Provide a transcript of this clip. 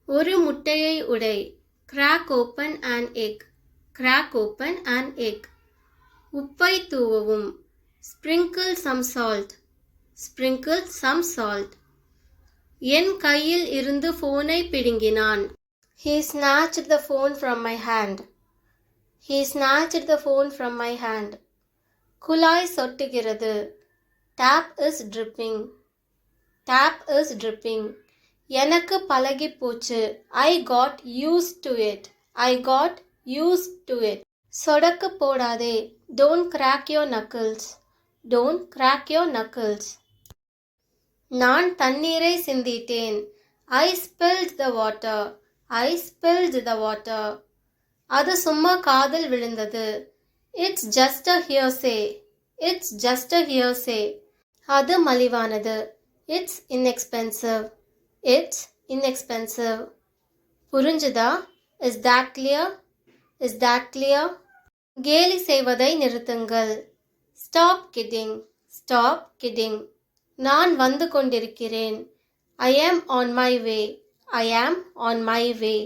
ஒரு முட்டையை உடை. Crack open an egg. Crack open an egg. உப்பை தூவவும். Sprinkle some salt. Sprinkle some salt. என் கையில் இருந்து போனை பிடுங்கினான். He snatched the phone from my hand. He snatched the phone from my hand. குழாய் சொட்டுகிறது. Tap is dripping. Tap is dripping. எனக்கு பழகி போச்சு. I got used to it. I got used to it. சொடக்கு போடாதே. Don't crack your knuckles. Don't crack your knuckles. நான் தண்ணீரை சிந்திட்டேன். I spilled the water. I spilled the water. அது சும்மா காதில் விழுந்தது. It's just a hearsay. It's just a hearsay. அது மலிவானது. It's inexpensive. It's inexpensive. புரிஞ்சுதா? Is that clear? Is that clear? கேலி செய்வதை நிறுத்துங்கள். Stop kidding. Stop kidding. நான் வந்து கொண்டிருக்கிறேன். I am on my way. I am on my way.